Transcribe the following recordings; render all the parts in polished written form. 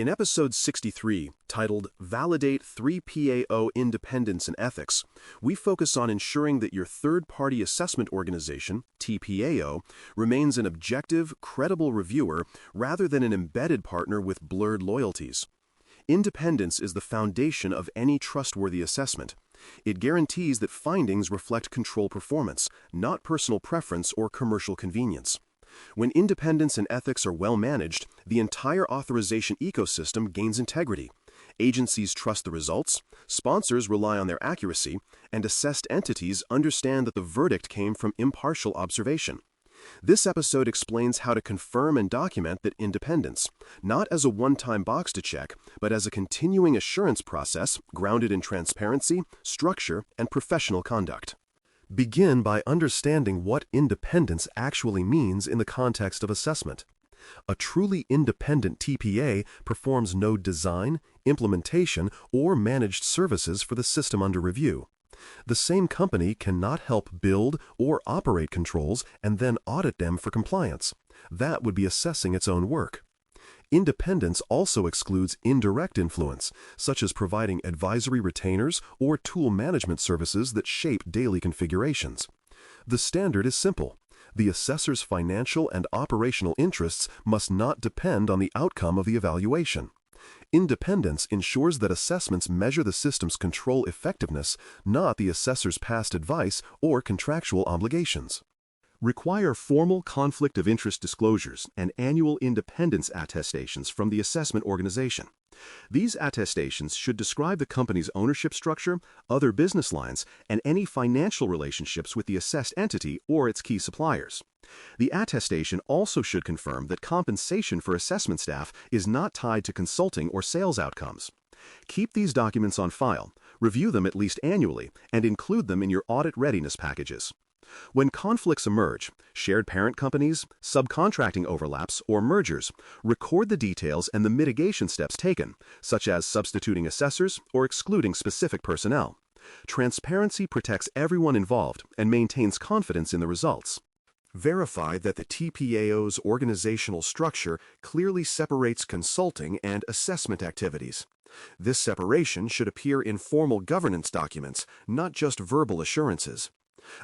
In episode 63, titled Validate 3PAO Independence and Ethics, we focus on ensuring that your third-party assessment organization, TPAO, remains an objective, credible reviewer rather than an embedded partner with blurred loyalties. Independence is the foundation of any trustworthy assessment. It guarantees that findings reflect control performance, not personal preference or commercial convenience. When independence and ethics are well managed, the entire authorization ecosystem gains integrity. Agencies trust the results, sponsors rely on their accuracy, and assessed entities understand that the verdict came from impartial observation. This episode explains how to confirm and document that independence, not as a one-time box to check, but as a continuing assurance process grounded in transparency, structure, and professional conduct. Begin by understanding what independence actually means in the context of assessment. A truly independent TPA performs no design, implementation, or managed services for the system under review. The same company cannot help build or operate controls and then audit them for compliance. That would be assessing its own work. Independence also excludes indirect influence, such as providing advisory retainers or tool management services that shape daily configurations. The standard is simple. The assessor's financial and operational interests must not depend on the outcome of the evaluation. Independence ensures that assessments measure the system's control effectiveness, not the assessor's past advice or contractual obligations. Require formal conflict of interest disclosures and annual independence attestations from the assessment organization. These attestations should describe the company's ownership structure, other business lines, and any financial relationships with the assessed entity or its key suppliers. The attestation also should confirm that compensation for assessment staff is not tied to consulting or sales outcomes. Keep these documents on file, review them at least annually, and include them in your audit readiness packages. When conflicts emerge, shared parent companies, subcontracting overlaps, or mergers, record the details and the mitigation steps taken, such as substituting assessors or excluding specific personnel. Transparency protects everyone involved and maintains confidence in the results. Verify that the TPAO's organizational structure clearly separates consulting and assessment activities. This separation should appear in formal governance documents, not just verbal assurances.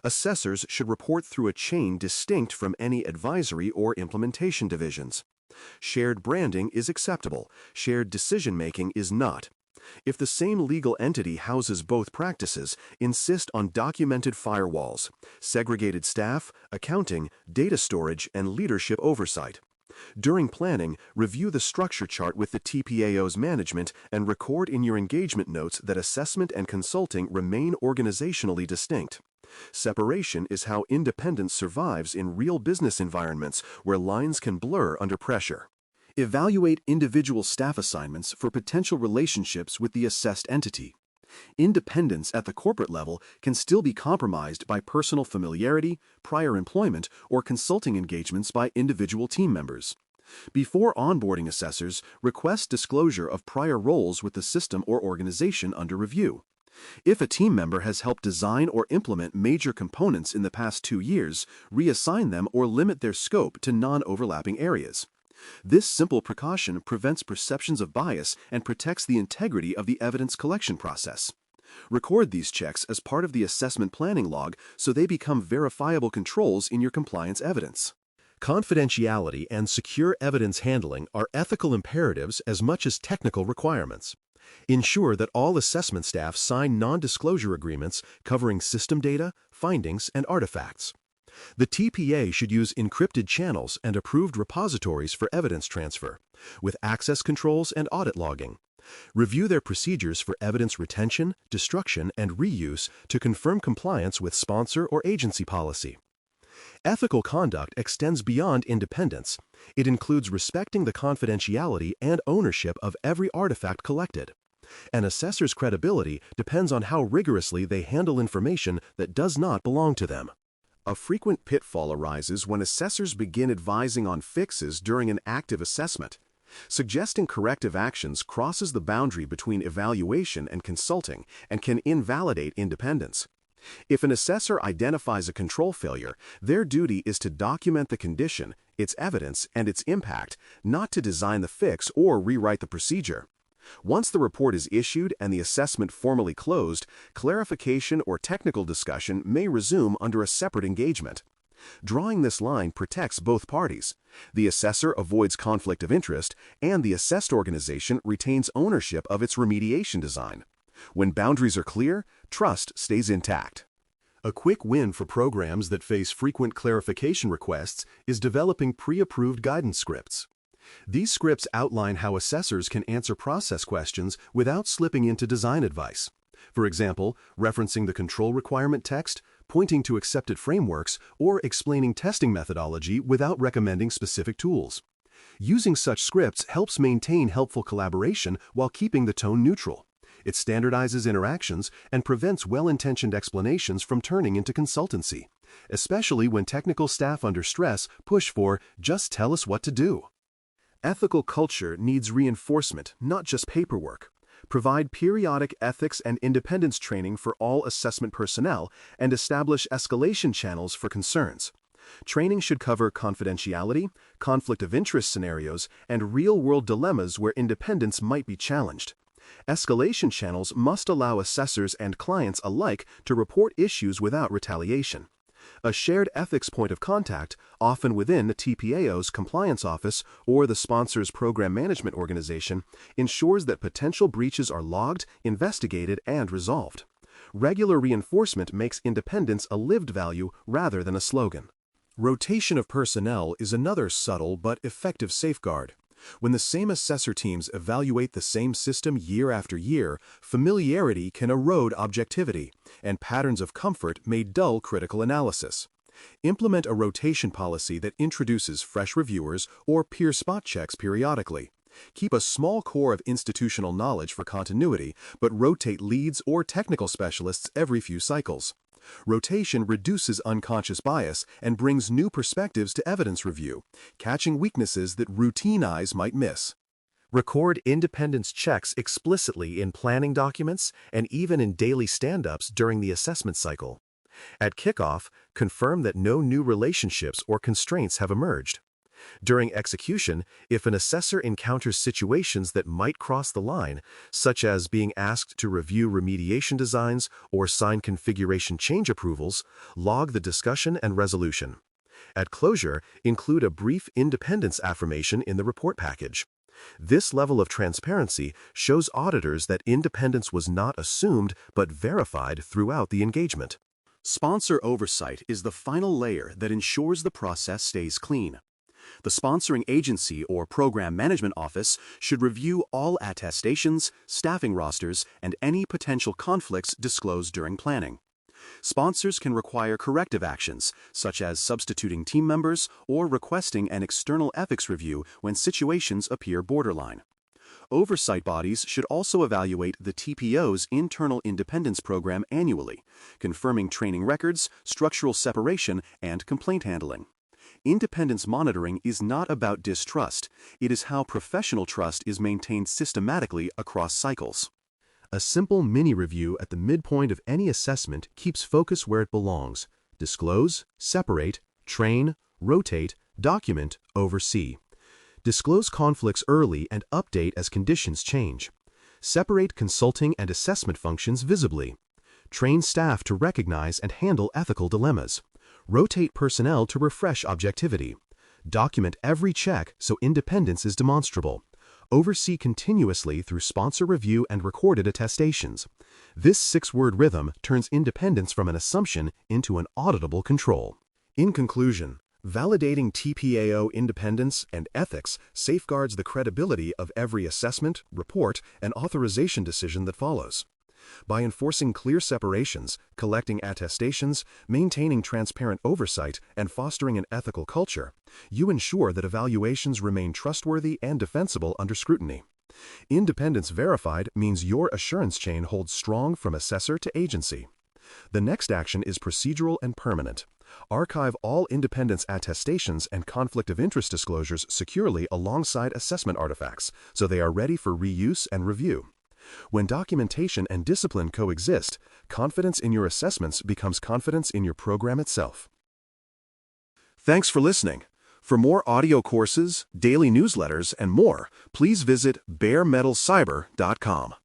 Assessors should report through a chain distinct from any advisory or implementation divisions. Shared branding is acceptable, shared decision-making is not. If the same legal entity houses both practices, insist on documented firewalls, segregated staff, accounting, data storage, and leadership oversight. During planning, review the structure chart with the TPAO's management and record in your engagement notes that assessment and consulting remain organizationally distinct. Separation is how independence survives in real business environments where lines can blur under pressure. Evaluate individual staff assignments for potential relationships with the assessed entity. Independence at the corporate level can still be compromised by personal familiarity, prior employment, or consulting engagements by individual team members. Before onboarding assessors, request disclosure of prior roles with the system or organization under review. If a team member has helped design or implement major components in the past 2 years, reassign them or limit their scope to non-overlapping areas. This simple precaution prevents perceptions of bias and protects the integrity of the evidence collection process. Record these checks as part of the assessment planning log so they become verifiable controls in your compliance evidence. Confidentiality and secure evidence handling are ethical imperatives as much as technical requirements. Ensure that all assessment staff sign non-disclosure agreements covering system data, findings, and artifacts. The TPA should use encrypted channels and approved repositories for evidence transfer, with access controls and audit logging. Review their procedures for evidence retention, destruction, and reuse to confirm compliance with sponsor or agency policy. Ethical conduct extends beyond independence. It includes respecting the confidentiality and ownership of every artifact collected. An assessor's credibility depends on how rigorously they handle information that does not belong to them. A frequent pitfall arises when assessors begin advising on fixes during an active assessment. Suggesting corrective actions crosses the boundary between evaluation and consulting and can invalidate independence. If an assessor identifies a control failure, their duty is to document the condition, its evidence, and its impact, not to design the fix or rewrite the procedure. Once the report is issued and the assessment formally closed, clarification or technical discussion may resume under a separate engagement. Drawing this line protects both parties. The assessor avoids conflict of interest, and the assessed organization retains ownership of its remediation design. When boundaries are clear, trust stays intact. A quick win for programs that face frequent clarification requests is developing pre-approved guidance scripts. These scripts outline how assessors can answer process questions without slipping into design advice. For example, referencing the control requirement text, pointing to accepted frameworks, or explaining testing methodology without recommending specific tools. Using such scripts helps maintain helpful collaboration while keeping the tone neutral. It standardizes interactions and prevents well-intentioned explanations from turning into consultancy, especially when technical staff under stress push for "just tell us what to do." Ethical culture needs reinforcement, not just paperwork. Provide periodic ethics and independence training for all assessment personnel and establish escalation channels for concerns. Training should cover confidentiality, conflict of interest scenarios, and real-world dilemmas where independence might be challenged. Escalation channels must allow assessors and clients alike to report issues without retaliation. A shared ethics point of contact, often within the TPAO's compliance office or the sponsor's program management organization, ensures that potential breaches are logged, investigated, and resolved. Regular reinforcement makes independence a lived value rather than a slogan. Rotation of personnel is another subtle but effective safeguard. When the same assessor teams evaluate the same system year after year, familiarity can erode objectivity, and patterns of comfort may dull critical analysis. Implement a rotation policy that introduces fresh reviewers or peer spot checks periodically. Keep a small core of institutional knowledge for continuity, but rotate leads or technical specialists every few cycles. Rotation reduces unconscious bias and brings new perspectives to evidence review, catching weaknesses that routine eyes might miss. Record independence checks explicitly in planning documents and even in daily stand-ups during the assessment cycle. At kickoff, confirm that no new relationships or constraints have emerged. During execution, if an assessor encounters situations that might cross the line, such as being asked to review remediation designs or sign configuration change approvals, log the discussion and resolution. At closure, include a brief independence affirmation in the report package. This level of transparency shows auditors that independence was not assumed but verified throughout the engagement. Sponsor oversight is the final layer that ensures the process stays clean. The sponsoring agency or program management office should review all attestations, staffing rosters, and any potential conflicts disclosed during planning. Sponsors can require corrective actions, such as substituting team members or requesting an external ethics review when situations appear borderline. Oversight bodies should also evaluate the TPO's internal independence program annually, confirming training records, structural separation, and complaint handling. Independence monitoring is not about distrust. It is how professional trust is maintained systematically across cycles. A simple mini-review at the midpoint of any assessment keeps focus where it belongs. Disclose, separate, train, rotate, document, oversee. Disclose conflicts early and update as conditions change. Separate consulting and assessment functions visibly. Train staff to recognize and handle ethical dilemmas. Rotate personnel to refresh objectivity. Document every check so independence is demonstrable. Oversee continuously through sponsor review and recorded attestations. This 6-word rhythm turns independence from an assumption into an auditable control. In conclusion, validating TPAO independence and ethics safeguards the credibility of every assessment, report, and authorization decision that follows. By enforcing clear separations, collecting attestations, maintaining transparent oversight, and fostering an ethical culture, you ensure that evaluations remain trustworthy and defensible under scrutiny. Independence verified means your assurance chain holds strong from assessor to agency. The next action is procedural and permanent. Archive all independence attestations and conflict of interest disclosures securely alongside assessment artifacts, so they are ready for reuse and review. When documentation and discipline coexist, Confidence in your assessments becomes confidence in your program itself. Thanks for listening. For more audio courses, daily newsletters, and more, please visit baremetalcyber.com.